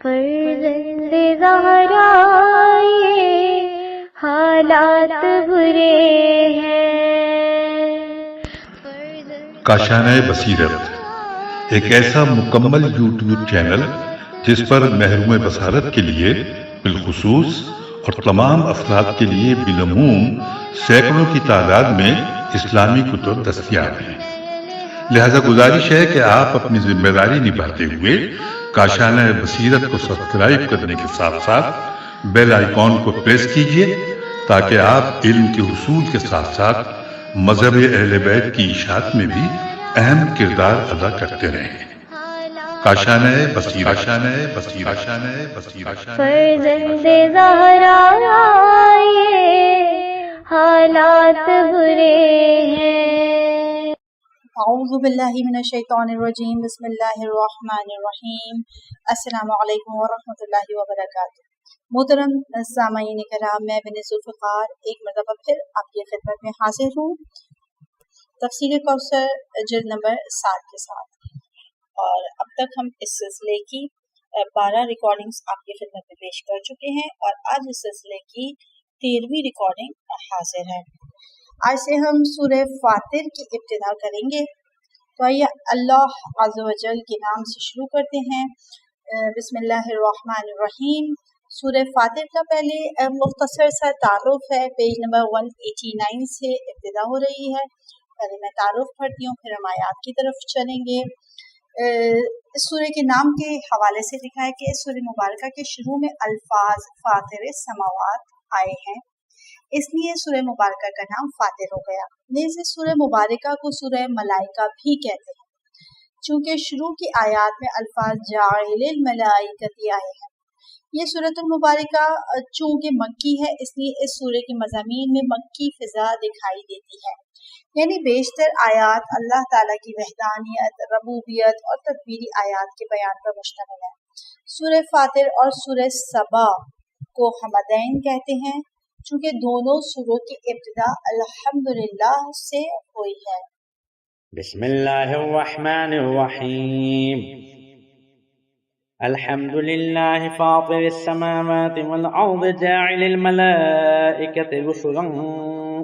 فرزند زہرا یہ حالات برے ہیں۔ کاشانہ بصیرت ایک ایسا مکمل یوٹیوب چینل جس پر محروم بصارت کے لیے بالخصوص اور تمام افراد کے لیے بالعموم سینکڑوں کی تعداد میں اسلامی کتب دستیاب ہیں۔ لہذا گزارش ہے کہ آپ اپنی ذمہ داری نبھاتے ہوئے کاشانہ بصیرت کو سبسکرائب کرنے کے ساتھ ساتھ بیل آئیکن کو پریس کیجیے تاکہ آپ علم کے حصول کے ساتھ ساتھ مذہب اہل بیت کی اشاعت میں بھی اہم کردار ادا کرتے رہیں۔ کاشانہ بصیرت۔ فرزند زہرا یہ حالات برے ہیں۔ اعوذ باللہ من الشیطان الرجیم، بسم اللہ الرحمن الرحیم۔ السلام علیکم ورحمۃ اللہ وبرکاتہ۔ محترم سامعین کرام، میں بن ذوالفقار ایک مرتبہ پھر آپ کی خدمت میں حاضر ہوں تفسیر کوثر جلد نمبر 7 کے ساتھ، اور اب تک ہم اس سلسلے کی 12 ریکارڈنگز آپ کی خدمت میں پیش کر چکے ہیں، اور آج اس سلسلے کی 13ویں ریکارڈنگ حاضر ہے۔ آج سے ہم سورہ فاطر کی ابتدا کریں گے، تو آئیے اللہ عز و جل کے نام سے شروع کرتے ہیں۔ بسم اللہ الرحمن الرحیم۔ سورہ فاطر کا پہلے مختصر سا تعارف ہے، پیج نمبر 189 سے ابتدا ہو رہی ہے۔ پہلے میں تعارف پڑھتی ہوں، پھر ہم آیات کی طرف چلیں گے۔ اس سورہ کے نام کے حوالے سے لکھا ہے کہ اس سورہ مبارکہ کے شروع میں الفاظ فاطر السماوات آئے ہیں، اس لیے سورہ مبارکہ کا نام فاطر ہو گیا۔ نیز اس سورہ مبارکہ کو سورہ ملائکہ بھی کہتے ہیں، چونکہ شروع کی آیات میں الفاظ جاعل الملائکۃ آئے ہیں۔ یہ سورۃ المبارکہ چونکہ مکی ہے، اس لیے اس سورہ کے مضامین میں مکی فضا دکھائی دیتی ہے، یعنی بیشتر آیات اللہ تعالیٰ کی وحدانیت، ربوبیت اور تدبیری آیات کے بیان پر مشتمل ہے۔ سورہ فاطر اور سورہ سبا کو حمدین کہتے ہیں، چونکہ دونوں سوروں کی ابتدا الحمدللہ سے ہوئی ہے۔ بسم اللہ الرحمن الرحیم۔ الحمد للہ فاطر السماوات والارض جاعل الملائکۃ رسلا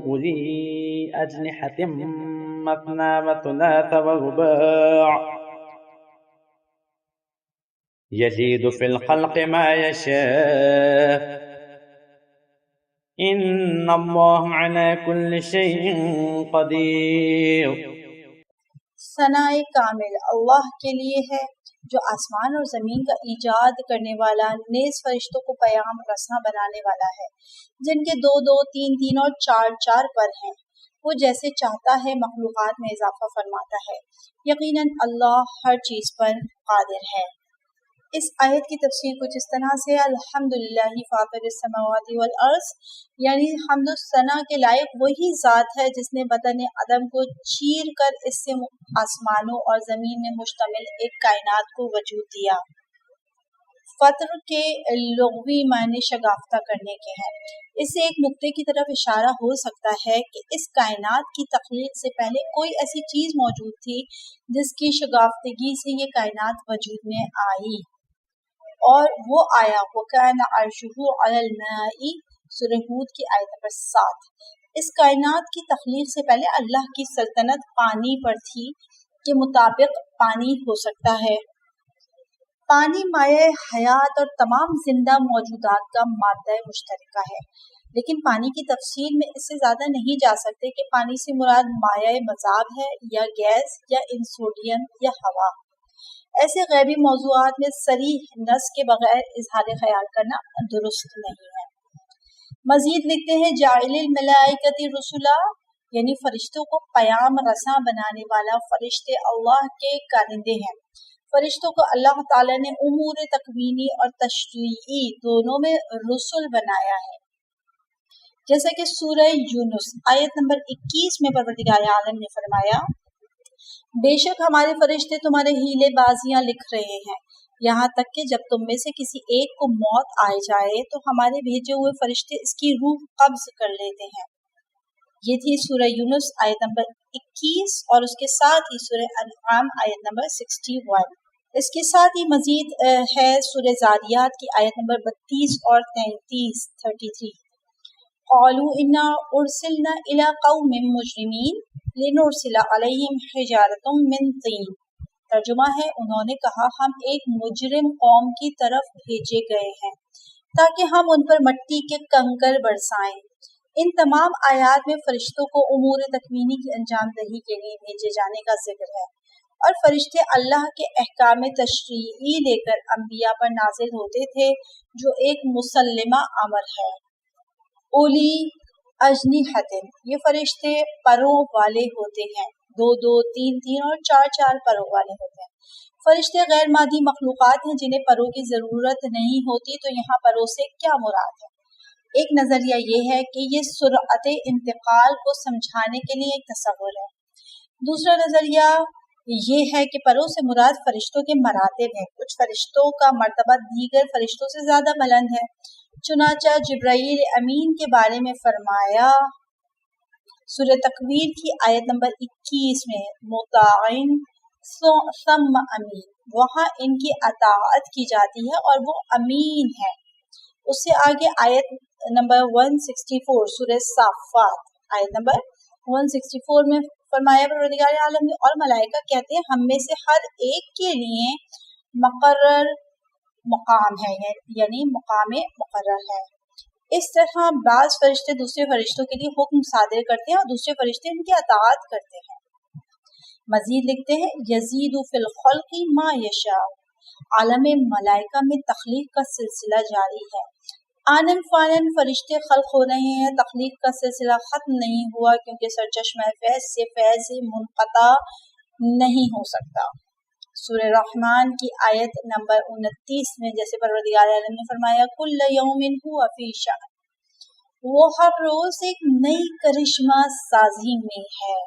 اولی اجنحۃ مثنی وثلاث ورباع یزید فی الخلق ما یشاء ان اللہ علی کل شیء قدیر۔ ثناء کامل اللہ کے لیے ہے جو آسمان اور زمین کا ایجاد کرنے والا، نیز فرشتوں کو پیام رساں بنانے والا ہے، جن کے 2 3 اور 4 پر ہیں۔ وہ جیسے چاہتا ہے مخلوقات میں اضافہ فرماتا ہے، یقیناً اللہ ہر چیز پر قادر ہے۔ اس آیت کی تفسیر کچھ اس طرح سے: الحمدللہ فاطر السماوات والارض، یعنی حمد و ثنا کے لائق وہی ذات ہے جس نے بدن عدم کو چیر کر اس سے آسمانوں اور زمین میں مشتمل ایک کائنات کو وجود دیا۔ فطر کے لغوی معنی شگافتہ کرنے کے ہیں۔ اس سے ایک نقطے کی طرف اشارہ ہو سکتا ہے کہ اس کائنات کی تخلیق سے پہلے کوئی ایسی چیز موجود تھی جس کی شگافتگی سے یہ کائنات وجود میں آئی، اور وہ آیا وَكَانَ عَرْشُهُ عَلَى الْمَاءِ، سورہ ہود کی آیت نمبر 7۔ اس کائنات کی تخلیق سے پہلے اللہ کی سلطنت پانی پر تھی کے مطابق پانی ہو سکتا ہے۔ پانی مائع حیات اور تمام زندہ موجودات کا مادہ مشترکہ ہے، لیکن پانی کی تفصیل میں اس سے زیادہ نہیں جا سکتے کہ پانی سے مراد مائع مذاب ہے یا گیس یا انسولین یا ہوا۔ ایسے غیبی موضوعات میں صریح نص کے بغیر اظہار خیال کرنا درست نہیں ہے۔ مزید لکھتے ہیں جاعل الملائکۃ رسلا، یعنی فرشتوں کو پیام رساں بنانے والا۔ فرشتے اللہ کے کارندے ہیں۔ فرشتوں کو اللہ تعالیٰ نے امور تکوینی اور تشریعی دونوں میں رسل بنایا ہے، جیسا کہ سورہ یونس آیت نمبر 21 میں پروردگار عالم نے فرمایا: بے شک ہمارے فرشتے تمہارے ہیلے بازیاں لکھ رہے ہیں، یہاں تک کہ جب تم میں سے کسی ایک کو موت آ جائے تو ہمارے بھیجے ہوئے فرشتے اس کی روح قبض کر لیتے ہیں۔ یہ تھی سورہ یونس آیت نمبر 21، اور اس کے ساتھ ہی سورہ انعام آیت نمبر 61۔ اس کے ساتھ ہی مزید ہے سورہ زاریات کی آیت نمبر 32 اور 33 قالوا انا ارسلنا الى قوم مجرمین لنرسل علیہم حجارۃ من طین۔ ترجمہ ہے، انہوں نے کہا ہم ایک مجرم قوم کی طرف بھیجے گئے ہیں تاکہ ہم ان پر مٹی کے کنکر برسائیں۔ ان تمام آیات میں فرشتوں کو امور تکوینی کی انجام دہی کے لیے بھیجے جانے کا ذکر ہے، اور فرشتے اللہ کے احکام تشریعی لے کر انبیاء پر نازل ہوتے تھے، جو ایک مسلمہ امر ہے۔ اولی اجنحۃ، یہ فرشتے پروں والے ہوتے ہیں، 2 3 اور 4 پروں والے ہوتے ہیں۔ فرشتے غیر مادی مخلوقات ہیں جنہیں پروں کی ضرورت نہیں ہوتی، تو یہاں پروں سے کیا مراد ہے؟ ایک نظریہ یہ ہے کہ یہ سرعت انتقال کو سمجھانے کے لیے ایک تصور ہے۔ دوسرا نظریہ یہ ہے کہ پروں سے مراد فرشتوں کے مراتب ہیں، کچھ فرشتوں کا مرتبہ دیگر فرشتوں سے زیادہ بلند ہے۔ چنانچہ جبرائیل امین کے بارے میں فرمایا سورہ تکویر کی آیت نمبر 21 میں مطاعن ثم امین، وہاں ان کی اطاعت کی جاتی ہے اور وہ امین ہے۔ اس سے آگے آیت نمبر 164 سورہ صافات آیت نمبر 164 میں فرمایا پروردگار عالم نے اور ملائکہ کہتے ہیں ہم میں سے ہر ایک کے لیے مقرر مقام ہے، یعنی مقام مقرر ہے۔ اس طرح بعض فرشتے دوسرے فرشتوں کے لیے حکم صادر کرتے ہیں اور دوسرے فرشتے ان کی اطاعت کرتے ہیں۔ مزید لکھتے ہیں یزید فی الخلق ما یشاء، عالم ملائکہ میں تخلیق کا سلسلہ جاری ہے۔ آنن فانن فرشتے خلق ہو رہے ہیں، تخلیق کا سلسلہ ختم نہیں ہوا، کیونکہ سرچشمہ فیض سے فیض منقطع نہیں ہو سکتا۔ سورہ رحمان کی آیت نمبر 29 میں جیسے پروردگار عالم نے فرمایا کل یوم هو فی شأن، وہ ہر روز ایک نئی کرشمہ سازی میں ہے۔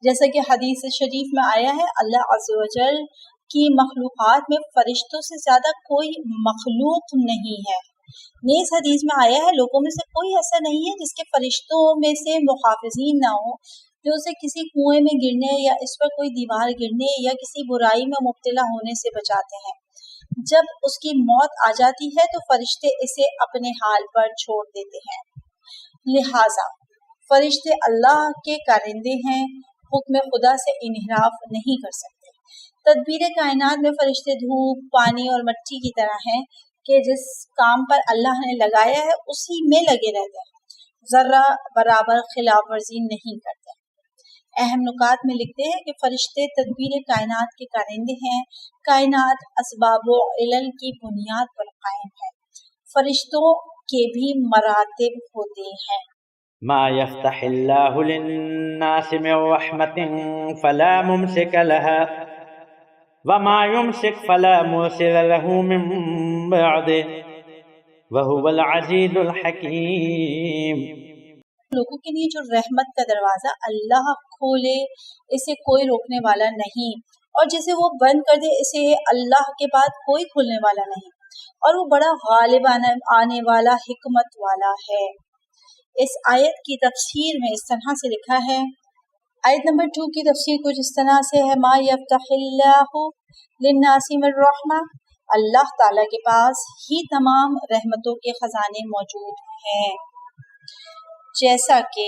جیسا کہ حدیث شریف میں آیا ہے اللہ عز و جل کی مخلوقات میں فرشتوں سے زیادہ کوئی مخلوق نہیں ہے۔ نیز حدیث میں آیا ہے لوگوں میں سے کوئی ایسا نہیں ہے جس کے فرشتوں میں سے محافظین نہ ہو جو اسے کسی کنویں میں گرنے یا اس پر کوئی دیوار گرنے یا کسی برائی میں مبتلا ہونے سے بچاتے ہیں۔ جب اس کی موت آ جاتی ہے تو فرشتے اسے اپنے حال پر چھوڑ دیتے ہیں۔ لہٰذا فرشتے اللہ کے کارندے ہیں، حکم خدا سے انحراف نہیں کر سکتے۔ تدبیر کائنات میں فرشتے دھوپ، پانی اور مٹی کی طرح ہیں کہ جس کام پر اللہ نے لگایا ہے اسی میں لگے رہتے ہیں، ذرہ برابر خلاف ورزی نہیں کرتے۔ اہم نکات میں لکھتے ہیں کہ فرشتے تدبیر کائنات کے کارندے ہیں، کائنات اسباب و علل کی بنیاد پر قائم ہے۔ فرشتوں کے بھی مراتب ہوتے ہیں۔ ما يفتح الله للناس من رحمة فلا ممسك لها وما يمسك فلا مرسل له من بعده وهو العزيز الحكيم۔ لوگوں کے لیے جو رحمت کا دروازہ اللہ کھولے اسے کوئی روکنے والا نہیں، اور جسے وہ بند کر دے اسے اللہ کے بعد کوئی کھولنے والا نہیں، اور وہ بڑا غالب آنے والا، حکمت والا ہے۔ اس آیت کی تفسیر میں اس طرح سے لکھا ہے، آیت نمبر 2 کی تفسیر کچھ اس طرح سے ہے، ما یفتح اللہ للناس من رحمہ، اللہ تعالیٰ کے پاس ہی تمام رحمتوں کے خزانے موجود ہیں۔ جیسا کہ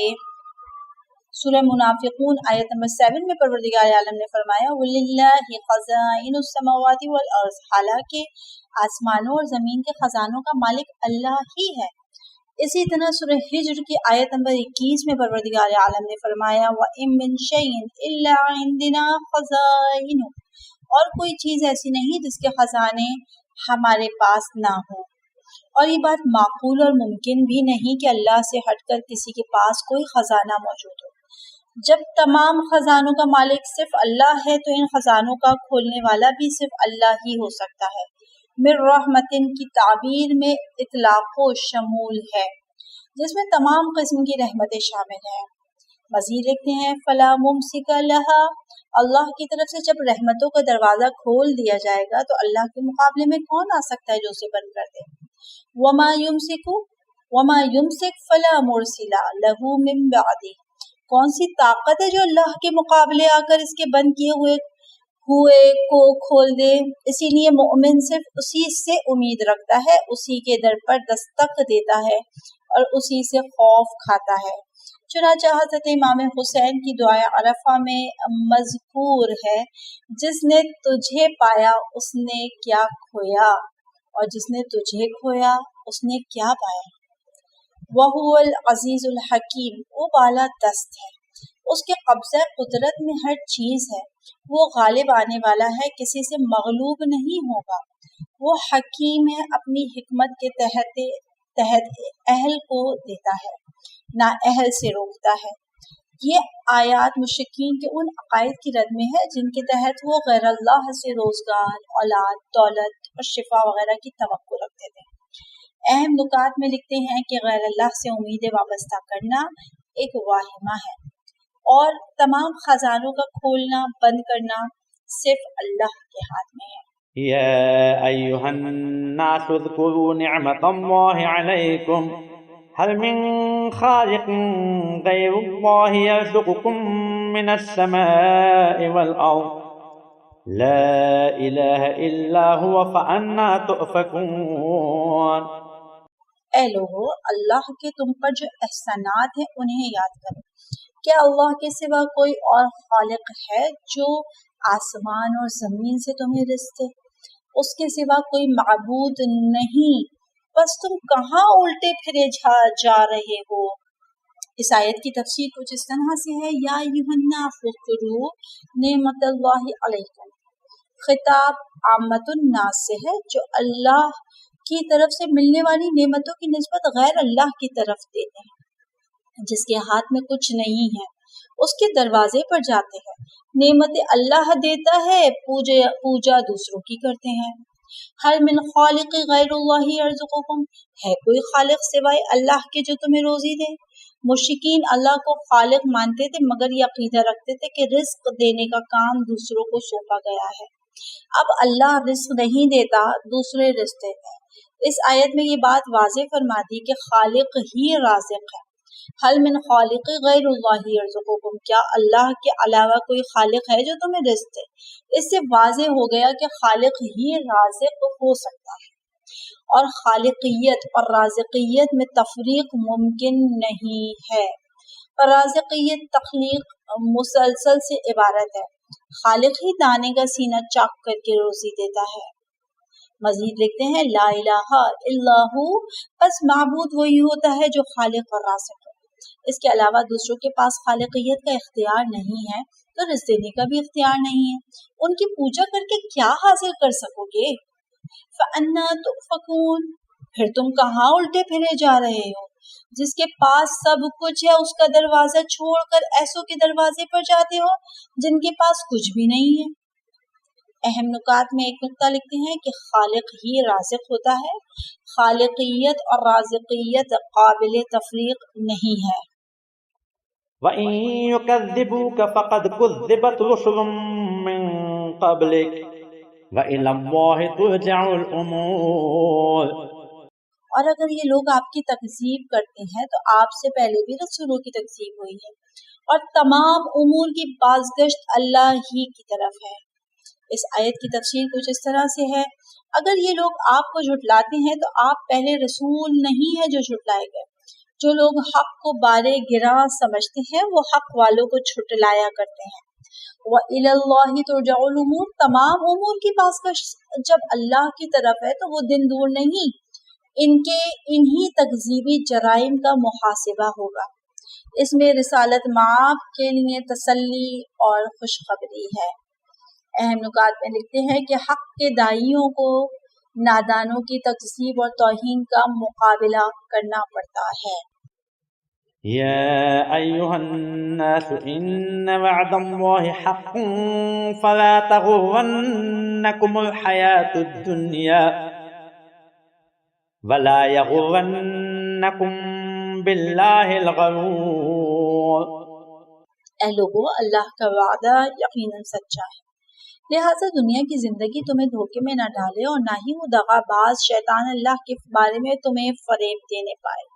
سورہ منافقون آیت نمبر 7 میں پروردگار عالم نے فرمایا وَلِلَّهِ خَزَائِنُ السَّمَاوَاتِ وَالْأَرْضِ، حالانکہ آسمانوں اور زمین کے خزانوں کا مالک اللہ ہی ہے۔ اسی طرح سورہ ہجر کی آیت نمبر 21 میں پروردگار عالم نے فرمایا وَإِن مِّن شَيْءٍ إِلَّا عِندِنَا خَزَائِنُهُ، اور کوئی چیز ایسی نہیں جس کے خزانے ہمارے پاس نہ ہوں۔ اور یہ بات معقول اور ممکن بھی نہیں کہ اللہ سے ہٹ کر کسی کے پاس کوئی خزانہ موجود ہو۔ جب تمام خزانوں کا مالک صرف اللہ ہے تو ان خزانوں کا کھولنے والا بھی صرف اللہ ہی ہو سکتا ہے۔ من رحمتن کی تعبیر میں اطلاق و شمول ہے، جس میں تمام قسم کی رحمتیں شامل ہیں۔ مزید لکھتے ہیں فلا ممسک لہا، اللہ کی طرف سے جب رحمتوں کا دروازہ کھول دیا جائے گا تو اللہ کے مقابلے میں کون آ سکتا ہے جو اسے بند کر دے۔ وما یمسک فلا مرسل لہ من بعدہ، کون سی طاقت ہے جو اللہ کے مقابلے آ کر اس کے بند کیے ہوئے ہوئے کو کھول دے۔ اسی لیے مومن صرف اسی سے امید رکھتا ہے، اسی کے در پر دستک دیتا ہے اور اسی سے خوف کھاتا ہے۔ چنانچہ حضرت امام حسین کی دعائے عرفہ میں مذکور ہے، جس نے تجھے پایا اس نے کیا کھویا، اور جس نے تجھے کھویا اس نے کیا پایا۔ وَهُوَ الْعَزِيزُ الْحَكِيمُ، وہ بالا دست ہے، اس کے قبضہ قدرت میں ہر چیز ہے، وہ غالب آنے والا ہے، کسی سے مغلوب نہیں ہوگا، وہ حکیم ہے، اپنی حکمت کے تحت اہل کو دیتا ہے، نہ اہل سے روکتا ہے۔ یہ آیات مشرکین کے ان عقائد کی رد میں ہے جن کے تحت وہ غیر اللہ سے روزگار، اولاد، دولت اور شفا وغیرہ کی توقع رکھتے تھے۔ اہم نکات میں لکھتے ہیں کہ غیر اللہ سے امیدیں وابستہ کرنا ایک واہمہ ہے، اور تمام خزانوں کا کھولنا بند کرنا صرف اللہ کے ہاتھ میں ہے۔ يا أيها الناس اذكروا نعمة الله عليكم هل من خالق غير الله يرزقكم من السماء والأرض لا إله إلا هو فأنا تؤفكون۔ اے لوگو، اللہ کے تم پر جو احسانات ہیں انہیں یاد کرو۔ کیا اللہ کے سوا کوئی اور خالق ہے جو آسمان اور زمین سے تمہیں رزق دے؟ اس کے سوا کوئی معبود نہیں، بس تم کہاں الٹے پھرے جا رہے ہو۔ اس آیت کی تفسیر کچھ اس طرح سے ہے، یا ایھا الناس اذکروا نعمت اللہ علیکم۔ خطاب عامۃ الناس سے ہے جو اللہ کی طرف سے ملنے والی نعمتوں کی نسبت غیر اللہ کی طرف دیتے ہیں، جس کے ہاتھ میں کچھ نہیں ہے، اس کے دروازے پر جاتے ہیں۔ نعمت اللہ دیتا ہے، پوجا دوسروں کی کرتے ہیں۔ ہر من خالق غیر اللہ یرزقکم، ہے کوئی خالق سوائے اللہ کے جو تمہیں روزی دے؟ مشرکین اللہ کو خالق مانتے تھے مگر یہ عقیدہ رکھتے تھے کہ رزق دینے کا کام دوسروں کو سونپا گیا ہے۔ اب اللہ رزق نہیں دیتا، دوسرے رزق دیتے ہیں۔ اس آیت میں یہ بات واضح فرما دی کہ خالق ہی رازق ہے۔ حل من خالق غیر اللہ یرزقکم، کیا اللہ کے علاوہ کوئی خالق ہے جو تمہیں رزق دے؟ اس سے واضح ہو گیا کہ خالق ہی رازق ہو سکتا ہے، اور خالقیت اور رازقیت میں تفریق ممکن نہیں ہے۔ رازقیت تخلیق مسلسل سے عبارت ہے، خالق ہی دانے کا سینہ چاک کر کے روزی دیتا ہے۔ مزید لکھتے ہیں، لا الہ الا ہو، بس معبود وہی ہوتا ہے جو خالق اور رازق ہے۔ اس کے علاوہ دوسروں کے پاس خالقیت کا اختیار نہیں ہے تو رزق دینے کا بھی اختیار نہیں ہے۔ ان کی پوجا کر کے کیا حاصل کر سکو گے؟ فَأَنَّا تُؤْفَكُونَ، پھر تم کہاں الٹے پھرے جا رہے ہو؟ جس کے پاس سب کچھ ہے اس کا دروازہ چھوڑ کر ایسوں کے دروازے پر جاتے ہو جن کے پاس کچھ بھی نہیں ہے۔ اہم نکات میں ایک نقطہ لکھتے ہیں کہ خالق ہی رازق ہوتا ہے، خالقیت اور رازقیت قابل تفریق نہیں ہے۔ وَإِن يُكَذِّبُوكَ فَقَدْ كُذِّبَتْ رُسُلٌ مِّن قَبْلِكَ وَإِلَى اللَّهِ تُرْجَعُ الْأُمُورُ۔ اور اگر یہ لوگ آپ کی تکذیب کرتے ہیں تو آپ سے پہلے بھی رسولوں کی تکذیب ہوئی ہے، اور تمام امور کی بازگشت اللہ ہی کی طرف ہے۔ اس آیت کی تفسیر کچھ اس طرح سے ہے، اگر یہ لوگ آپ کو جھٹلاتے ہیں تو آپ پہلے رسول نہیں ہیں جو جھٹلائے گئے۔ جو لوگ حق کو بارے گراں سمجھتے ہیں وہ حق والوں کو جھٹلایا کرتے ہیں۔ وَإِلَى اللَّهِ تُرْجَعُ الْأُمُورُ، تمام امور کی بازگشت جب اللہ کی طرف ہے تو وہ دن دور نہیں ان کے انہی تکذیبی جرائم کا محاسبہ ہوگا۔ اس میں رسالت مآب کے لیے تسلی اور خوشخبری ہے۔ اہم نکات میں لکھتے ہیں کہ حق کے داعیوں کو نادانوں کی تکذیب اور توہین کا مقابلہ کرنا پڑتا ہے۔ يا أيها الناس إن وعد الله حق فلا تغرنكم الحياة الدنيا ولا يغرنكم بالله الغرور۔ اے لوگو، اللہ کا وعدہ یقیناً سچا ہے، لہٰذا دنیا کی زندگی تمہیں دھوکے میں نہ ڈالے اور نہ ہی وہ دغا باز شیطان اللہ کے بارے میں تمہیں فریب دینے پائے۔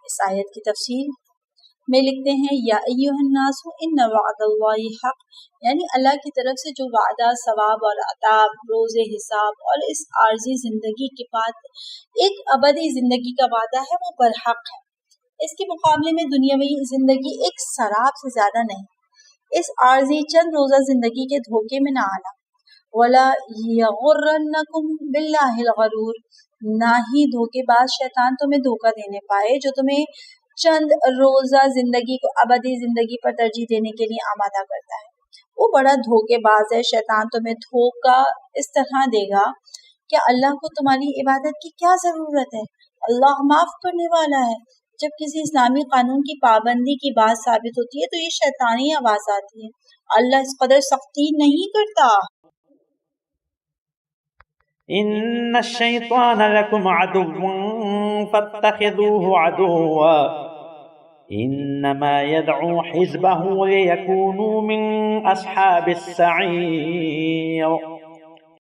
اس آیت کی تفسیر، میں لکھتے ہیں یا ایھا الناس ان وعد اللہ حق، یعنی اللہ کی طرف سے جو وعدہ ثواب اور عطاب، روز حساب اور اس عارضی زندگی کے بعد ایک ابدی زندگی کا وعدہ ہے وہ برحق ہے۔ اس کے مقابلے میں دنیاوی زندگی ایک سراب سے زیادہ نہیں۔ اس عارضی چند روزہ زندگی کے دھوکے میں نہ آنا، ولا یغرنکم باللہ الغرور، نہ ہی دھوکے باز شیطان تمہیں دھوکہ دینے پائے جو تمہیں چند روزہ زندگی کو ابدی زندگی پر ترجیح دینے کے لیے آمادہ کرتا ہے۔ وہ بڑا دھوکے باز ہے، شیطان تمہیں دھوکہ اس طرح دے گا کہ اللہ کو تمہاری عبادت کی کیا ضرورت ہے، اللہ معاف کرنے والا ہے۔ جب کسی اسلامی قانون کی پابندی کی بات ثابت ہوتی ہے تو یہ شیطانی آواز آتی ہے، اللہ اس قدر سختی نہیں کرتا۔ ان الشیطان لکم عدو فاتخذوه عدوا انما يدعو حزبه ليكونوا من اصحاب السعیر۔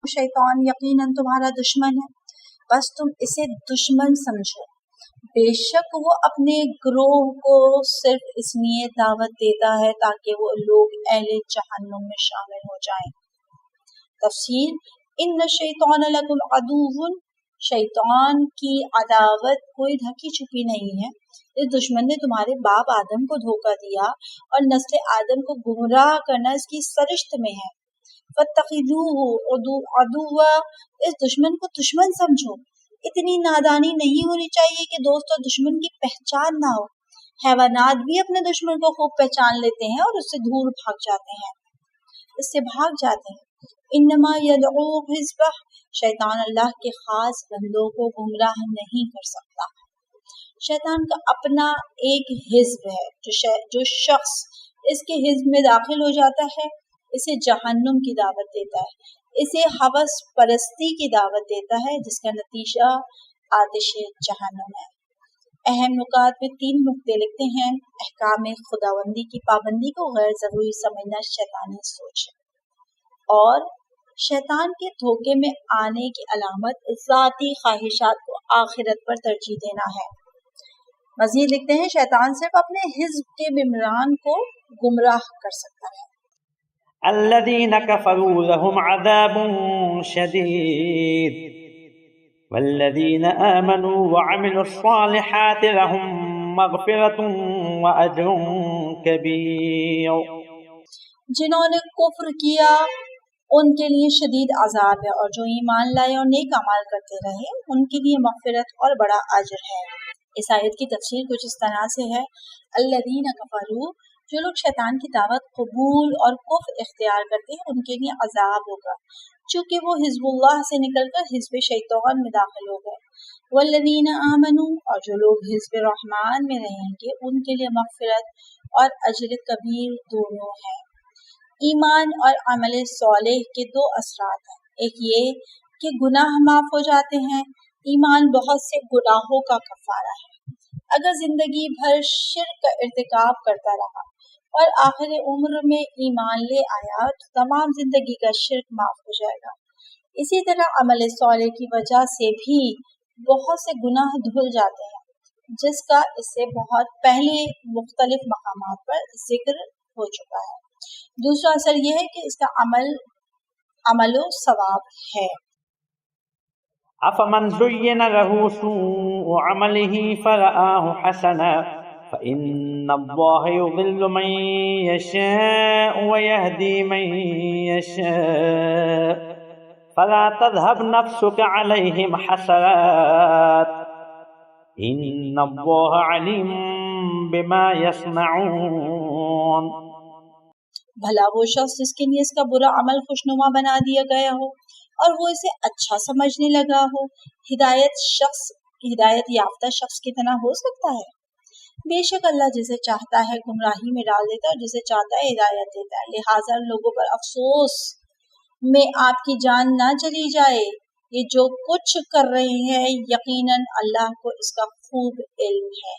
شیطان یقیناً تمہارا دشمن ہے، بس تم اسے دشمن سمجھو، بے شک وہ اپنے گروہ کو صرف اس لیے دعوت دیتا ہے تاکہ وہ لوگ اہل جہنم میں شامل ہو جائیں۔ تفسیر ان الشیطان لکم عدو، شیطان کی عداوت کوئی ڈھکی چھپی نہیں ہے۔ اس دشمن نے تمہارے باپ آدم کو دھوکہ دیا اور نسل آدم کو گمراہ کرنا اس کی سرشت میں ہے۔ فاتخذوه عدوا، اس دشمن کو دشمن سمجھو۔ اتنی نادانی نہیں ہونی چاہیے کہ دوست اور دشمن کی پہچان نہ ہو۔ حیوانات بھی اپنے دشمن کو خوب پہچان لیتے ہیں اور اس سے دور بھاگ جاتے ہیں۔ انما یدعو حزبہ، شیطان اللہ کے خاص بندوں کو گمراہ نہیں کر سکتا۔ شیطان کا اپنا ایک حزب ہے، جو شخص اس کے حزب میں داخل ہو جاتا ہے اسے جہنم کی دعوت دیتا ہے، اسے ہوس پرستی کی دعوت دیتا ہے جس کا نتیجہ آتش جہنم ہے۔ اہم نکات میں 3 نقطے لکھتے ہیں۔ احکام خداوندی کی پابندی کو غیر ضروری سمجھنا شیطانی سوچ ہے، اور شیطان کے دھوکے میں آنے کی علامت ذاتی خواہشات کو آخرت پر ترجیح دینا ہے۔ مزید لکھتے ہیں شیطان صرف اپنے حزب کے ممبران کو گمراہ کر سکتا ہے۔ الذين كفروا لهم عذاب شديد والذين آمنوا وعملوا الصالحات لهم مغفرة وأجر كبير۔ جنہوں نے کفر کیا ان کے لیے شدید عذاب ہے، اور جو ایمان لائے اور نیک اعمال کرتے رہے ان کے لیے مغفرت اور بڑا اجر ہے۔ اس آیت کی تفسیر کچھ اس طرح سے ہے، الذین کفروا، جو لوگ شیطان کی دعوت قبول اور کفر اختیار کرتے ہیں ان کے لیے عذاب ہوگا، چونکہ وہ حزب اللہ سے نکل کر حزب شیطان میں داخل ہو گئے۔ والذین آمنوا، اور جو لوگ حزب رحمان میں رہیں گے ان کے لیے مغفرت اور اجر کبیر دونوں ہیں۔ ایمان اور عمل صالح کے 2 اثرات ہیں، ایک یہ کہ گناہ معاف ہو جاتے ہیں۔ ایمان بہت سے گناہوں کا کفارہ ہے۔ اگر زندگی بھر شرک کا ارتکاب کرتا رہا اور آخر عمر میں ایمان لے آیا تو تمام زندگی کا شرک معاف ہو جائے گا۔ اسی طرح عمل صالح کی وجہ سے بھی بہت سے گناہ دھل جاتے ہیں، جس کا اس سے بہت پہلے مختلف مقامات پر ذکر ہو چکا ہے۔ دوسرا اثر یہ ہے کہ اس کا عمل و ثواب ہے۔ افمن زین له سوء عمله فرآه حسنا فإن الله يضل من يشاء ويهدي من يشاء فلا تذهب نفسك عليهم حسرات إن الله عليم بما يصنعون۔ بھلا وہ شخص جس کے لیے اس کا برا عمل خوشنما بنا دیا گیا ہو اور وہ اسے اچھا سمجھنے لگا ہو، ہدایت یافتہ شخص کی طرح ہو سکتا ہے؟ بے شک اللہ جسے چاہتا ہے گمراہی میں ڈال دیتا ہے اور جسے چاہتا ہے ہدایت دیتا ہے۔ لہٰذا لوگوں پر افسوس میں آپ کی جان نہ چلی جائے، یہ جو کچھ کر رہے ہیں یقیناً اللہ کو اس کا خوب علم ہے۔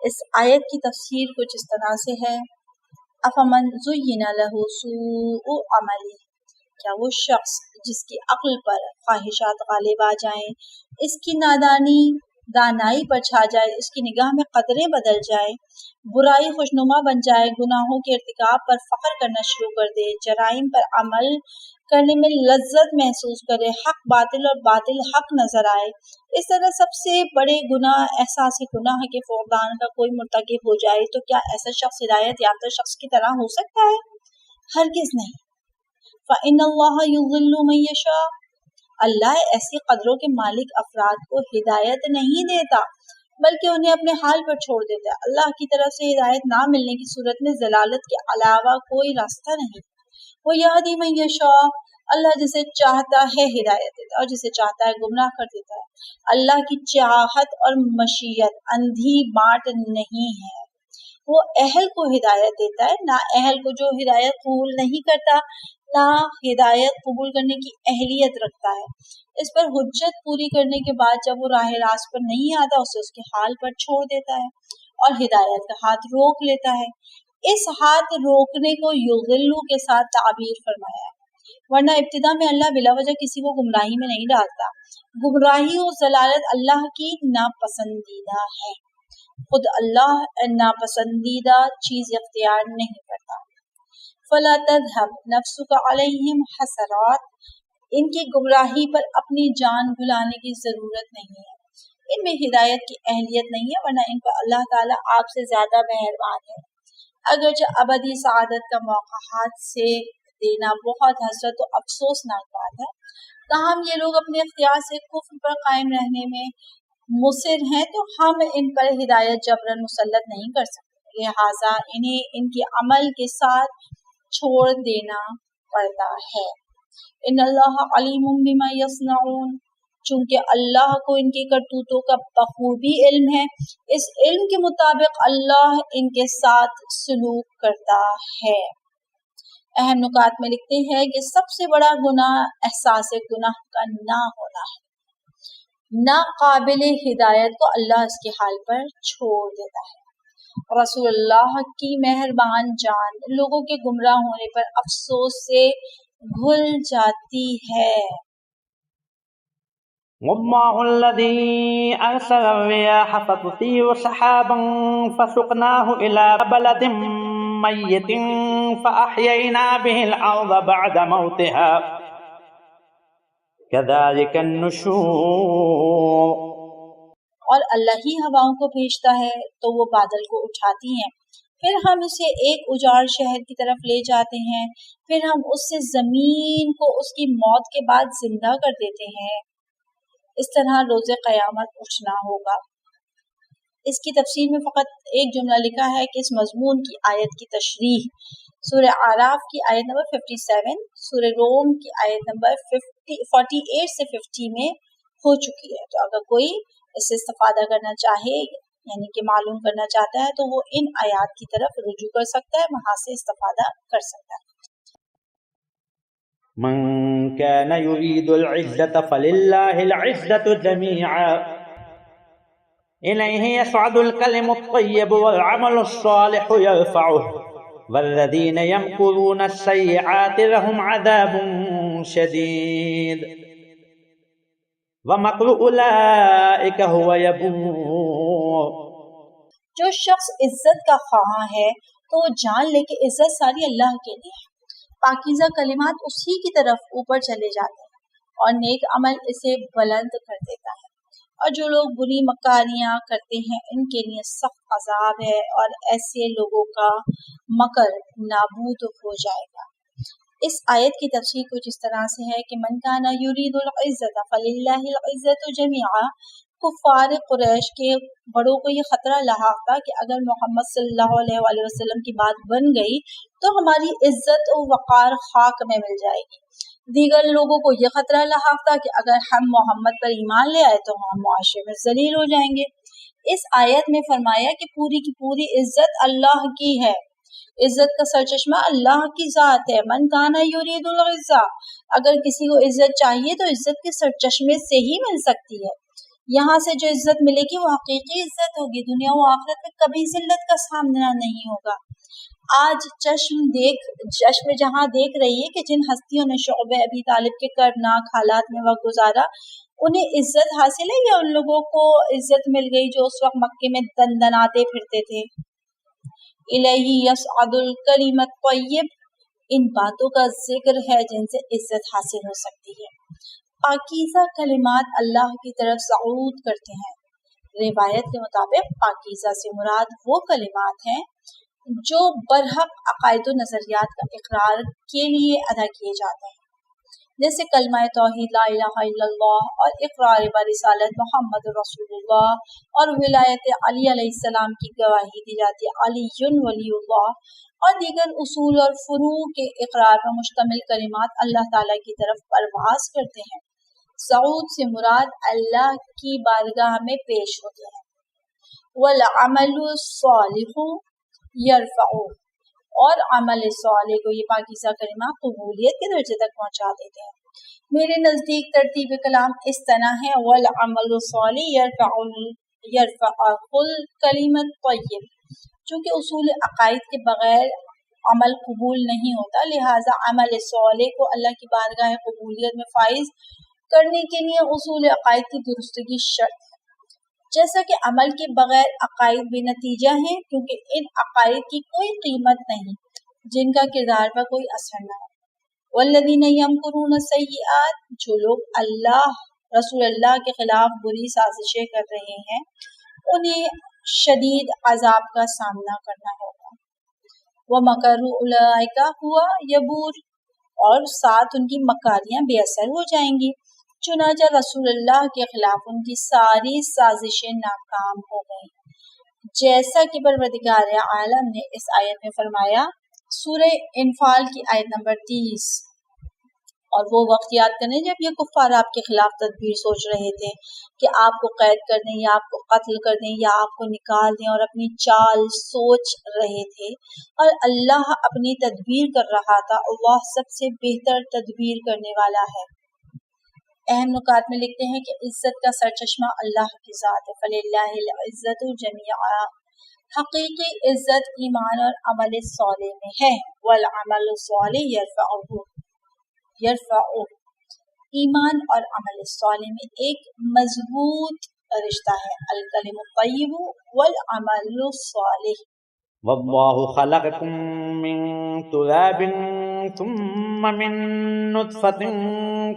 اس آیت کی تفسیر کچھ اس طرح سے ہے، افمن زین له سوء عملی، کیا وہ شخص جس کی عقل پر خواہشات غالب آ جائیں، اس کی نادانی دانائی پر چھا جائے، اس کی نگاہ میں قدریں بدل جائے، برائی خوشنما بن جائے، گناہوں کے ارتکاب پر فخر کرنا شروع کر دے، جرائم پر عمل کرنے میں لذت محسوس کرے، حق باطل اور باطل حق نظر آئے، اس طرح سب سے بڑے گناہ احساس گناہ کے فقدان کا کوئی مرتکب ہو جائے، تو کیا ایسا شخص ہدایت یافتہ شخص کی طرح ہو سکتا ہے؟ ہرگز نہیں۔ فَإِنَّ اللَّهَ يُضِلُّ مَن يَشَاءُ، اللہ ایسی قدروں کے مالک افراد کو ہدایت نہیں دیتا بلکہ انہیں اپنے حال پر چھوڑ دیتا ہے۔ اللہ کی طرف سے ہدایت نہ ملنے کی صورت میں ضلالت کے علاوہ کوئی راستہ نہیں۔ وہ یہدی من یشاء، اللہ جسے چاہتا ہے ہدایت دیتا ہے اور جسے چاہتا ہے گمراہ کر دیتا ہے۔ اللہ کی چاہت اور مشیت اندھی بانٹ نہیں ہے، وہ اہل کو ہدایت دیتا ہے، نہ اہل کو جو ہدایت قبول نہیں کرتا نہ ہدایت قبول کرنے کی اہلیت رکھتا ہے۔ اس پر حجت پوری کرنے کے بعد جب وہ راہ راست پر نہیں آتا، اسے اس کے حال پر چھوڑ دیتا ہے اور ہدایت کا ہاتھ روک لیتا ہے۔ اس ہاتھ روکنے کو یضل کے ساتھ تعبیر فرمایا ہے، ورنہ ابتدا میں اللہ بلا وجہ کسی کو گمراہی میں نہیں ڈالتا۔ گمراہی و ضلالت اللہ کی ناپسندیدہ ہے، خود اللہ ناپسندیدہ چیز اختیار نہیں کرتا۔ فلا تذهب نفسك عليهم حسرات، ان کی گمراہی پر اپنی جان بھلانے کی ضرورت نہیں ہے، ان میں ہدایت کی اہلیت نہیں ہے، ورنہ ان پر اللہ تعالیٰ آپ سے زیادہ مہربان ہے۔ اگرچہ ابدی سعادت کا موقع ہاتھ سے دینا بہت حسرت و افسوسناک بات ہے، تاہم یہ لوگ اپنے اختیار سے کفر پر قائم رہنے میں مصر ہیں، تو ہم ان پر ہدایت جبراً مسلط نہیں کر سکتے، لہٰذا انہیں ان کے عمل کے ساتھ چھوڑ دینا پڑتا ہے۔ ان اللہ علیم بما یصنعون، چونکہ اللہ کو ان کے کرتوتوں کا بخوبی علم ہے، اس علم کے مطابق اللہ ان کے ساتھ سلوک کرتا ہے۔ اہم نکات میں لکھتے ہیں کہ سب سے بڑا گناہ احساس گناہ کا نہ ہونا ہے، ناقابل ہدایت کو اللہ اس کے حال پر چھوڑ دیتا ہے۔ رسول اللہ کی مہربان جان لوگوں کے گمراہ ہونے پر افسوس سے گھل جاتی ہے۔ واللہ الذی ارسل الرياح فتثير سحابا فسقناه الى بلد میت فاحیینا به الارض بعد موتها كذلك النشور، اور اللہ ہی ہواؤں کو بھیجتا ہے تو وہ بادل کو اٹھاتی ہیں، پھر ہم اسے ایک اجاڑ شہر کی طرف لے جاتے ہیں، پھر ہم اس سے زمین کو اس کی موت کے بعد زندہ کر دیتے ہیں، اس طرح روز قیامت اٹھنا ہوگا۔ اس کی تفسیر میں فقط ایک جملہ لکھا ہے کہ اس مضمون کی آیت کی تشریح سورہ اعراف کی آیت نمبر 57، سورہ روم کی آیت نمبر 48 سے 50 میں ہو چکی ہے، تو اگر کوئی اس سے استفادہ کرنا چاہے یعنی کہ معلوم کرنا چاہتا ہے تو وہ ان آیات کی طرف رجوع کر سکتا ہے، وہاں سے استفادہ کر سکتا ہے۔ من كان يريد العزة فلله العزة جميعا إليه يصعد الكلم الطيب والعمل الصالح يرفعه والذين يمكرون السيئات لهم عذاب شديد ومكر أولئك هو يبور۔ جو شخص عزت کا خواہاں ہے تو وہ جان لے کہ عزت ساری اللہ کے لیے ہے، پاکیزہ کلمات اسی کی طرف اوپر چلے جاتے ہیں اور نیک عمل اسے بلند کر دیتا ہے، اور جو لوگ بری مکاریاں کرتے ہیں ان کے لیے سخت عذاب ہے، اور ایسے لوگوں کا مکر نابود ہو جائے گا۔ اس آیت کی تفسیر کچھ اس طرح سے ہے کہ من کان یرید العزت فللہ العزت جميعا، کفار قریش کے بڑوں کو یہ خطرہ لاحق تھا کہ اگر محمد صلی اللہ علیہ وآلہ وسلم کی بات بن گئی تو ہماری عزت و وقار خاک میں مل جائے گی۔ دیگر لوگوں کو یہ خطرہ لاحق تھا کہ اگر ہم محمد پر ایمان لے آئے تو ہم معاشرے میں ذلیل ہو جائیں گے۔ اس آیت میں فرمایا کہ پوری کی پوری عزت اللہ کی ہے، عزت کا سرچشمہ اللہ کی ذات ہے۔ من کان یرید العزہ، اگر کسی کو عزت چاہیے تو عزت کے سرچشمے سے ہی مل سکتی ہے، یہاں سے جو عزت ملے گی وہ حقیقی عزت ہوگی، دنیا و آخرت میں کبھی ذلت کا سامنا نہیں ہوگا۔ آج چشم جہاں دیکھ رہی ہے کہ جن ہستیوں نے شعبہ ابی طالب کے کربناک حالات میں وقت گزارا انہیں عزت حاصل ہے یا ان لوگوں کو عزت مل گئی جو اس وقت مکے میں دندناتے پھرتے تھے؟ الیہ یصعد الکلم الطیب، ان باتوں کا ذکر ہے جن سے عزت حاصل ہو سکتی ہے۔ پاکیزہ کلمات اللہ کی طرف صعود کرتے ہیں۔ روایت کے مطابق پاکیزہ سے مراد وہ کلمات ہیں جو برحق عقائد و نظریات کا اقرار کے لیے ادا کیے جاتے ہیں، جیسے کلمہ توحید لا الہ الا اللہ اور اقرار برسالت محمد رسول اللہ، اور ولایت علی علیہ السلام کی گواہی دی جاتی ہے علی ولی اللہ، اور دیگر اصول اور فروع کے اقرار پر مشتمل کلمات اللہ تعالیٰ کی طرف پرواز کرتے ہیں۔ صعود سے مراد اللہ کی بارگاہ میں پیش ہوتے ہیں۔ والعمل الصالح یرفعہ، اور عمل صالح کو یہ پاکیزہ کلمہ قبولیت کے درجے تک پہنچا دیتے ہیں۔ میرے نزدیک ترتیب کلام اس طرح ہے: والعمل الصالح یرفعہ الکلم الطیب، چونکہ اصول عقائد کے بغیر عمل قبول نہیں ہوتا، لہٰذا عمل صالح کو اللہ کی بارگاہ قبولیت میں فائز کرنے کے لیے اصول عقائد کی درستگی شرط ہے، جیسا کہ عمل کے بغیر عقائد بے نتیجہ ہیں، کیونکہ ان عقائد کی کوئی قیمت نہیں جن کا کردار پر کوئی اثر نہ ہو۔ والذین یمکرون السیئات، جو لوگ رسول اللہ کے خلاف بری سازشیں کر رہے ہیں انہیں شدید عذاب کا سامنا کرنا ہوگا۔ ومکروا اولئک ھوا یبور، اور ساتھ ان کی مکاریاں بے اثر ہو جائیں گی۔ چنانچہ رسول اللہ کے خلاف ان کی ساری سازشیں ناکام ہو گئیں، جیسا کہ پروردگار عالم نے اس آیت میں فرمایا، سورہ انفال کی آیت نمبر 30۔ اور وہ وقت یاد کریں جب یہ کفار آپ کے خلاف تدبیر سوچ رہے تھے کہ آپ کو قید کر دیں یا آپ کو قتل کر دیں یا آپ کو نکال دیں، اور اپنی چال سوچ رہے تھے، اور اللہ اپنی تدبیر کر رہا تھا۔ اللہ سب سے بہتر تدبیر کرنے والا ہے۔ اہم نکات میں لکھتے ہیں کہ عزت کا سرچشمہ اللہ کی ذات ہے۔ فَلِلَّهِ الْعِزَّةُ جَمِيعًا، حقیقی عزت ایمان اور عمل صالح میں ہے۔ وَالْعَمَلُ الصَّالِحُ یرفعہ، ایمان اور عمل صالح میں ایک مضبوط رشتہ ہے۔ الکلم الطیب والعمل الصالح۔ واللہ خلقکم من تراب ثم من نطفة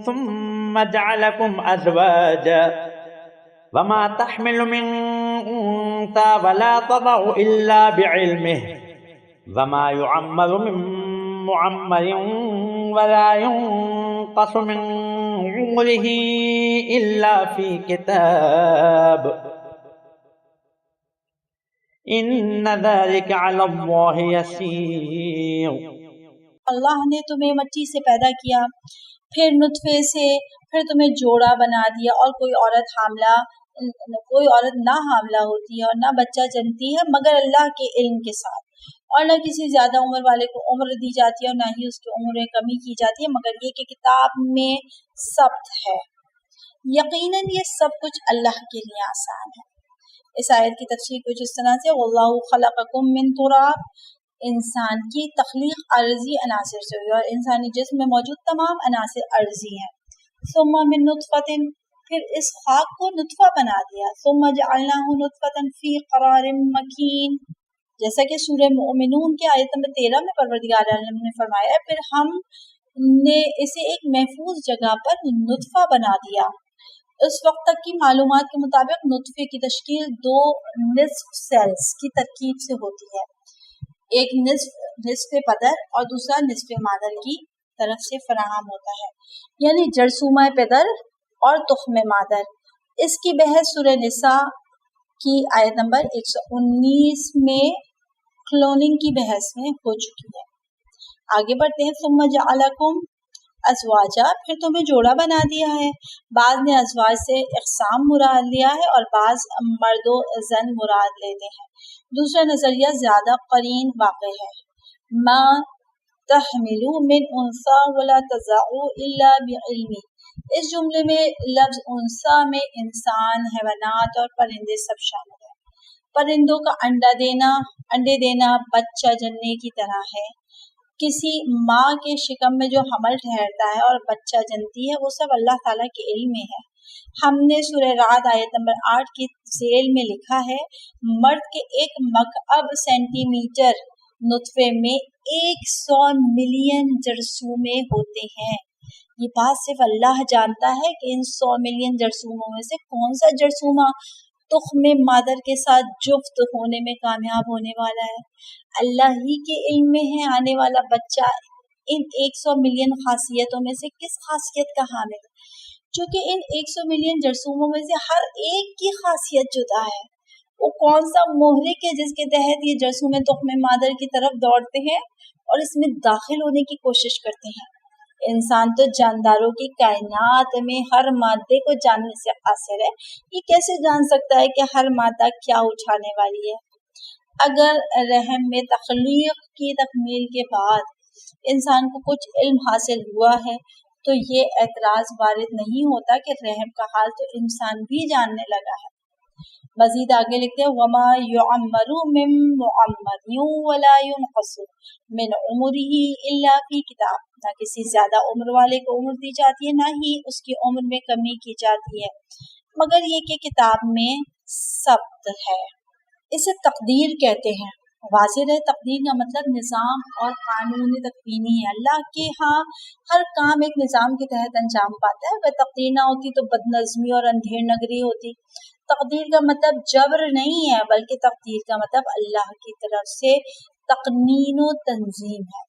ثم جعلكم أزواجا وما تحمل من أنثى ولا تضع إلا بعلمه وما يعمر من معمر ولا ينقص من عمره إلا في كتاب ان ذلك على الله يسير۔ اللہ نے تمہیں مٹی سے پیدا کیا، پھر نطفے سے، پھر تمہیں جوڑا بنا دیا، اور کوئی عورت نہ حاملہ ہوتی ہے اور نہ بچہ جنتی ہے مگر اللہ کے علم کے ساتھ، اور نہ کسی زیادہ عمر والے کو عمر دی جاتی ہے اور نہ ہی اس کی عمر میں کمی کی جاتی ہے مگر یہ کہ کتاب میں ثبت ہے۔ یقیناً یہ سب کچھ اللہ کے لیے آسان ہے۔ اس آیت کی تفسیر کچھ اس طرح سے: واللہ خلقکم من تراب، انسان کی تخلیق عرضی عناصر سے ہوئی اور انسانی جسم میں موجود تمام عناصر عرضی ہیں۔ ثم من نطفۃ، پھر اس خاک کو نطفہ بنا دیا۔ ثم جعلناہ نطفۃ فی قرار مکین، جیسا کہ سورہ مومنون کے آیت نمبر 13 میں پروردگار عالم نے فرمایا، پھر ہم نے اسے ایک محفوظ جگہ پر نطفہ بنا دیا۔ اس وقت تک کی معلومات کے مطابق نطفے کی تشکیل 2 نصف سیلز کی ترکیب سے ہوتی ہے، ایک نصف پدر اور دوسرا نصف مادر کی طرف سے فراہم ہوتا ہے، یعنی جرثومہ پدر اور تخم مادر۔ اس کی بحث سورہ نساء کی آیت نمبر 119 میں کلوننگ کی بحث میں ہو چکی ہے۔ آگے بڑھتے ہیں۔ ثم جعلکم ازواجا، پھر تمہیں جوڑا بنا دیا ہے۔ بعض نے ازواج سے اقسام مراد لیا ہے اور بعض مرد و زن مراد لیتے ہیں۔ دوسرا نظریہ زیادہ قرین واقع ہے۔ ما تحمل من انثى ولا تضع الا بعلمه، اس جملے میں لفظ انثى میں انسان، حیوانات اور پرندے سب شامل ہیں۔ پرندوں کا انڈے دینا بچہ جننے کی طرح ہے۔ کسی ماں کے شکم میں جو حمل ٹھہرتا ہے اور بچہ جنتی ہے وہ سب اللہ تعالیٰ کے علم میں ہے۔ ہم نے سورہ رعد آیت نمبر 8 کی ذیل میں لکھا ہے مرد کے ایک مکعب سینٹی میٹر نطفے میں 100 ملین جرثومے ہوتے ہیں۔ یہ بات صرف اللہ جانتا ہے کہ ان 100 ملین جرثوموں میں سے کون سا جرثومہ تخم مادر کے ساتھ جفت ہونے میں کامیاب ہونے والا ہے۔ اللہ ہی کے علم میں ہے آنے والا بچہ ان 100 ملین خاصیتوں میں سے کس خاصیت کا حامل ہے، چونکہ ان 100 ملین جرثوموں میں سے ہر ایک کی خاصیت جدا ہے۔ وہ کون سا محرک ہے جس کے تحت یہ جرثومے تخم مادر کی طرف دوڑتے ہیں اور اس میں داخل ہونے کی کوشش کرتے ہیں۔ انسان تو جانداروں کی کائنات میں ہر مادے کو جاننے سے قاصر ہے، یہ کیسے جان سکتا ہے کہ ہر مادہ کیا اٹھانے والی ہے؟ اگر رحم میں تخلیق کی تکمیل کے بعد انسان کو کچھ علم حاصل ہوا ہے تو یہ اعتراض وارد نہیں ہوتا کہ رحم کا حال تو انسان بھی جاننے لگا ہے۔ مزید آگے لکھتے ہیں وَمَا يُعَمَّرُ مِن مُعَمَّرٍ وَلَا يُنْقَصُ مِنْ عُمُرِهِ إِلَّا فِي كِتَابٍ، نہ کسی زیادہ عمر والے کو عمر دی جاتی ہے نہ ہی اس کی عمر میں کمی کی جاتی ہے مگر یہ کہ کتاب میں ثبت ہے۔ اسے تقدیر کہتے ہیں۔ واضح ہے تقدیر کا مطلب نظام اور قانون تکوینی ہے۔ اللہ کے ہاں ہر کام ایک نظام کے تحت انجام پاتا ہے۔ اگر تقدیر نہ ہوتی تو بد نظمی اور اندھیر نگری ہوتی۔ تقدیر کا مطلب جبر نہیں ہے بلکہ تقدیر کا مطلب اللہ کی طرف سے تقنین و تنظیم ہے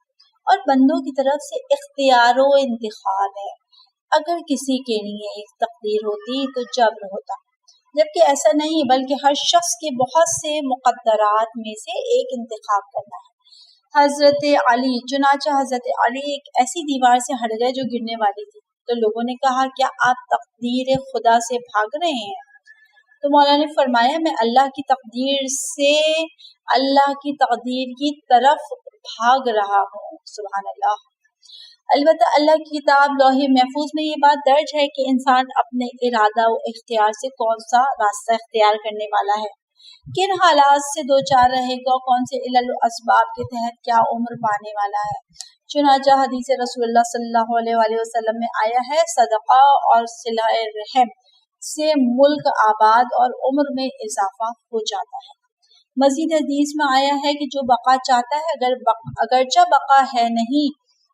اور بندوں کی طرف سے اختیار و انتخاب ہے۔ اگر کسی کے لیے ایک تقدیر ہوتی تو جبر ہوتا، جبکہ ایسا نہیں بلکہ ہر شخص کے بہت سے مقدرات میں سے ایک انتخاب کرنا ہے۔ حضرت علی، چنانچہ حضرت علی ایک ایسی دیوار سے ہٹ گئے جو گرنے والی تھی تو لوگوں نے کہا کیا آپ تقدیر خدا سے بھاگ رہے ہیں؟ تو مولا نے فرمایا میں اللہ کی تقدیر سے اللہ کی تقدیر کی طرف بھاگ رہا ہوں۔ سبحان اللہ۔ البتہ اللہ کی کتاب لوح محفوظ میں یہ بات درج ہے کہ انسان اپنے ارادہ و اختیار سے کون سا راستہ اختیار کرنے والا ہے، کن حالات سے دوچار رہے گا، کون سے علل و اسباب کے تحت کیا عمر پانے والا ہے۔ چنانچہ حدیث رسول اللہ صلی اللہ علیہ وآلہ وسلم میں آیا ہے صدقہ اور صلہ رحم سے ملک آباد اور عمر میں اضافہ ہو جاتا ہے۔ مزید حدیث میں آیا ہے کہ جو بقا چاہتا ہے اگرچہ بقا ہے نہیں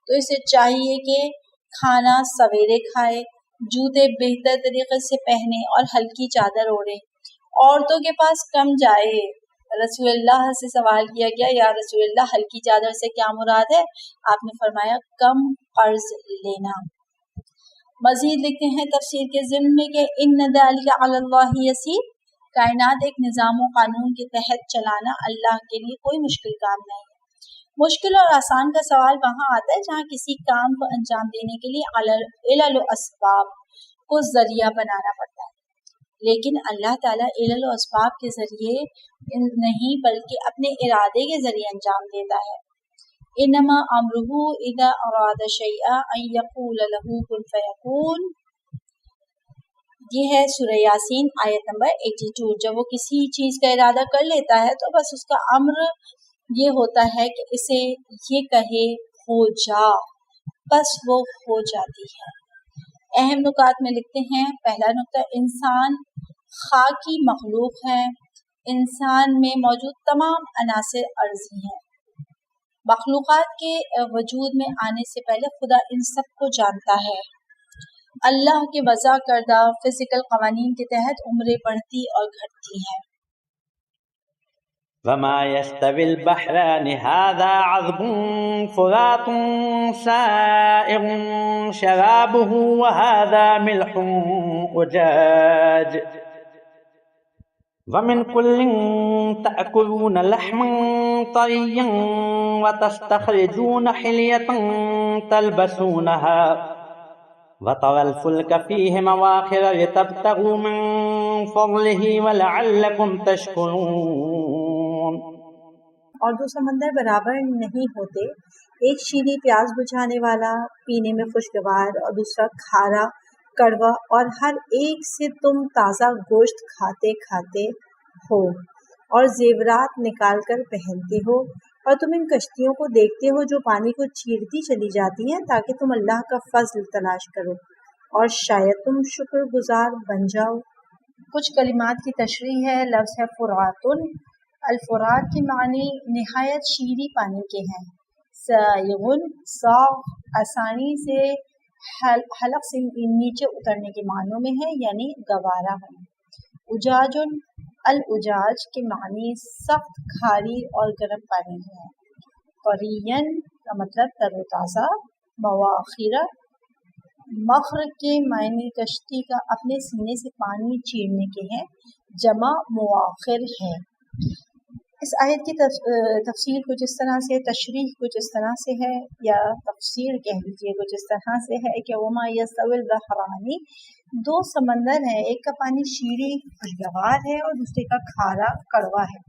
تو اسے چاہیے کہ کھانا سویرے کھائے، جوتے بہتر طریقے سے پہنے اور ہلکی چادر اوڑھے، عورتوں کے پاس کم جائے۔ رسول اللہ سے سوال کیا گیا یا رسول اللہ ہلکی چادر سے کیا مراد ہے؟ آپ نے فرمایا کم قرض لینا۔ مزید لکھتے ہیں تفسیر کے ضمن میں کہ ان ذالک علی اللہ یسیر، کائنات ایک نظام و قانون کے تحت چلانا اللہ کے لیے کوئی مشکل کام نہیں ہے۔ مشکل اور آسان کا سوال وہاں آتا ہے جہاں کسی کام کو انجام دینے کے لیے علل و اسباب کو ذریعہ بنانا پڑتا ہے، لیکن اللہ تعالیٰ علل و اسباب کے ذریعے نہیں بلکہ اپنے ارادے کے ذریعے انجام دیتا ہے۔ انما امرہ اذا اراد شیئا ان یقول له کن فیکون، یہ ہے سورہ یاسین آیت نمبر 82۔ جب وہ کسی چیز کا ارادہ کر لیتا ہے تو بس اس کا امر یہ ہوتا ہے کہ اسے یہ کہے ہو جا، بس وہ ہو جاتی ہے۔ اہم نکات میں لکھتے ہیں پہلا نکتہ انسان خاکی مخلوق ہے، انسان میں موجود تمام عناصر عرضی ہیں۔ مخلوقات کے وجود میں آنے سے پہلے خدا ان سب کو جانتا ہے۔ اللہ کے وضع کردہ فزیکل قوانین کے تحت عمریں بڑھتی اور گھٹتی ہیں۔ وما يستوي البحران هذا عذب فرات سائغ شرابه وهذا ملح أجاج ومن كل تأكلون لحما طريا وتستخرجون حلية تلبسونها وترى الفلك فيه مواخر لتبتغوا من فضله ولعلكم تشكرون۔ اور دو سمندر برابر نہیں ہوتے، ایک شیریں پیاس بجھانے والا، پینے میں خوشگوار، اور دوسرا کھارا کڑوا، اور ہر ایک سے تم تازہ گوشت کھاتے کھاتے ہو۔ اور زیورات نکال کر پہنتے ہو، اور تم ان کشتیوں کو دیکھتے ہو جو پانی کو چیرتی چلی جاتی ہیں تاکہ تم اللہ کا فضل تلاش کرو اور شاید تم شکر گزار بن جاؤ۔ کچھ کلمات کی تشریح ہے۔ لفظ ہے فراتن۔ الفرات کے معنی نہایت شیریں پانی کے ہیں۔ سائغن، صاف، آسانی سے حلق سے نیچے اترنے کے معنوں میں ہے، یعنی گوارا ہونا۔ اجاجن، الاجاج کے معنی سخت، کھاری اور گرم پانی ہے۔ قرین کا مطلب تر و تازہ۔ مواخرہ، مخر کے معنی کشتی کا اپنے سینے سے پانی چیرنے کے ہیں، جمع مواخر ہے۔ اس آیت کی تفسیر کچھ اس طرح سے، تشریح کچھ اس طرح سے ہے، یا تفسیر کہہ لیجیے کچھ اس طرح سے ہے کہ وما یستوی البحرانی، دو سمندر ہیں، ایک کا پانی شیریں خوشگوار ہے اور دوسرے کا کھارا کڑوا ہے۔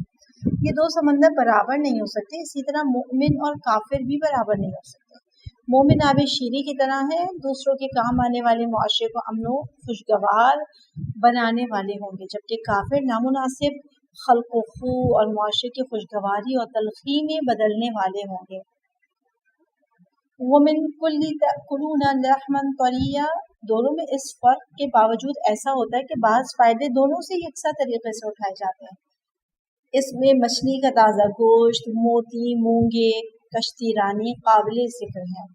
یہ دو سمندر برابر نہیں ہو سکتے، اسی طرح مومن اور کافر بھی برابر نہیں ہو سکتے۔ مومن آب شیریں کی طرح ہے، دوسروں کے کام آنے والے معاشرے کو امن و خوشگوار بنانے والے ہوں گے، جبکہ کافر نامناسب خلق و خو اور معاشرے کی خوشگواری اور تلخی میں بدلنے والے ہوں گے۔ وَمِن كُلِّ تَأْكُلُونَ لَحْمًا طَرِيًّا، دونوں میں اس فرق کے باوجود ایسا ہوتا ہے کہ بعض فائدے دونوں سے یکساں طریقے سے اٹھائے جاتے ہیں۔ اس میں مچھلی کا تازہ گوشت، موتی، مونگے، کشتی رانی قابل ذکر ہے۔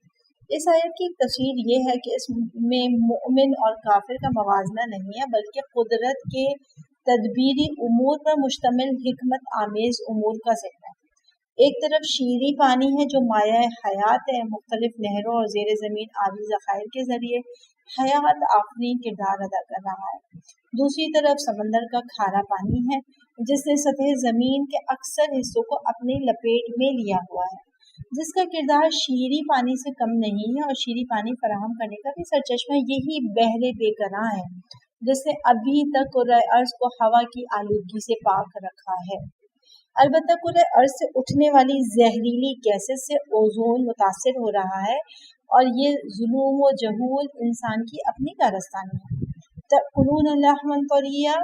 اس آیت کی تفسیر یہ ہے کہ اس میں مومن اور کافر کا موازنہ نہیں ہے، بلکہ قدرت کے تدبیری امور پر مشتمل حکمت آمیز امور کا ذکر ہے۔ ایک طرف شیریں پانی ہے جو مایہ حیات ہے، مختلف نہروں اور زیر زمین آبی ذخائر کے ذریعے حیات آفرین کردار ادا کر رہا ہے۔ دوسری طرف سمندر کا کھارا پانی ہے جس نے سطح زمین کے اکثر حصوں کو اپنی لپیٹ میں لیا ہوا ہے، جس کا کردار شیریں پانی سے کم نہیں ہے، اور شیریں پانی فراہم کرنے کا بھی سرچشمہ یہی بحر بے گناہ ہے جس نے ابھی تک کرۂ ارض کو ہوا کی آلودگی سے پاک رکھا ہے۔ البتہ کرۂ ارض سے اٹھنے والی زہریلی گیسز سے اوزون متاثر ہو رہا ہے، اور یہ ظلم و جہول انسان کی اپنی کارستانی ہے۔ تأکلون لحما طریا،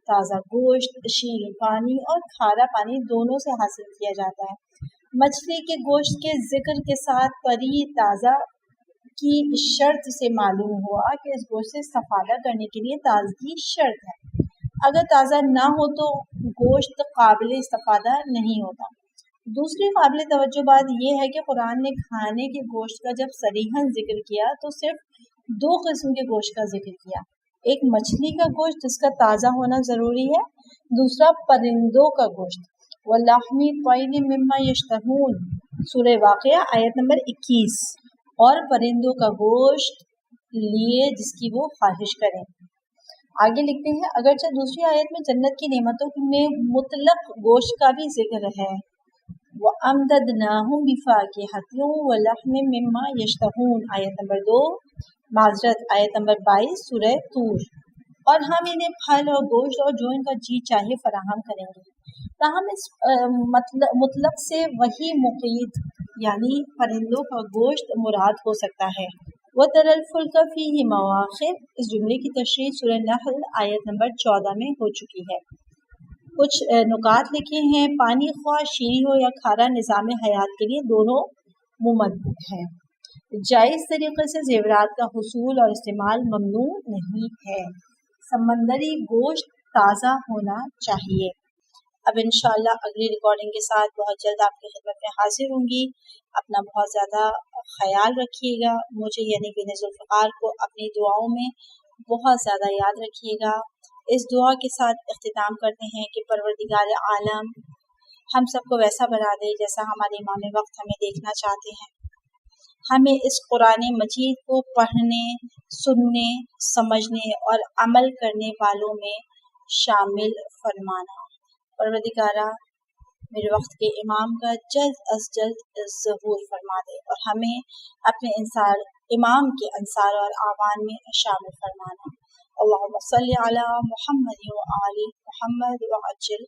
تازہ گوشت، شیریں پانی اور کھارا پانی دونوں سے حاصل کیا جاتا ہے۔ مچھلی کے گوشت کے ذکر کے ساتھ طری تازہ کی شرط سے معلوم ہوا کہ اس گوشت سے استفادہ کرنے کے لیے تازگی شرط ہے، اگر تازہ نہ ہو تو گوشت قابل استفادہ نہیں ہوتا۔ دوسری قابل توجہ بات یہ ہے کہ قرآن نے کھانے کے گوشت کا جب صریحاً ذکر کیا تو صرف دو قسم کے گوشت کا ذکر کیا، ایک مچھلی کا گوشت جس کا تازہ ہونا ضروری ہے، دوسرا پرندوں کا گوشت۔ وَلَحْمِ طَيْرٍ مِّمَّا يَشْتَهُونَ، سورہ واقعہ آیت نمبر 21، اور پرندوں کا گوشت لیے جس کی وہ خواہش کریں۔ آگے لکھتے ہیں اگرچہ دوسری آیت میں جنت کی نعمتوں میں مطلق گوشت کا بھی ذکر ہے، وَأَمْدَدْنَاهُمْ بِفَاكِهَةٍ وَلَحْمٍ مِّمَّا يَشْتَهُونَ، آیت نمبر 2، آیت نمبر 22 سورہ طور، اور ہم انہیں پھل اور گوشت اور جو ان کا جی چاہے فراہم کریں گے۔ تاہم اس مطلق سے وہی مقید یعنی پرندوں کا گوشت مراد ہو سکتا ہے۔ وَتَرَى الْفُلْكَ فِيهِ مَوَاخِرَ، اس جملے کی تشریح سورہ نحل آیت نمبر 14 میں ہو چکی ہے۔ کچھ نکات لکھے ہیں۔ پانی خواہ شیریں ہو یا کھارا نظام حیات کے لیے دونوں ممدد ہے۔ جائز طریقے سے زیورات کا حصول اور استعمال ممنوع نہیں ہے۔ سمندری گوشت تازہ ہونا چاہیے۔ اب انشاءاللہ اگلی ریکارڈنگ کے ساتھ بہت جلد آپ کی خدمت میں حاضر ہوں گی۔ اپنا بہت زیادہ خیال رکھیے گا، مجھے یعنی بن ذوالفقار کو اپنی دعاؤں میں بہت زیادہ یاد رکھیے گا۔ اس دعا کے ساتھ اختتام کرتے ہیں کہ پروردگار عالم ہم سب کو ویسا بنا دے جیسا ہمارے امام وقت ہمیں دیکھنا چاہتے ہیں۔ ہمیں اس قرآن مجید کو پڑھنے، سننے، سمجھنے اور عمل کرنے والوں میں شامل فرمانا۔ پروردگارہ میرے وقت کے امام کا جلد از جلد ظہور فرما دے اور ہمیں اپنے امام کے انصار اور اعوان میں شامل فرمانا۔ اللہم صلی علی محمد و آل محمد وعجل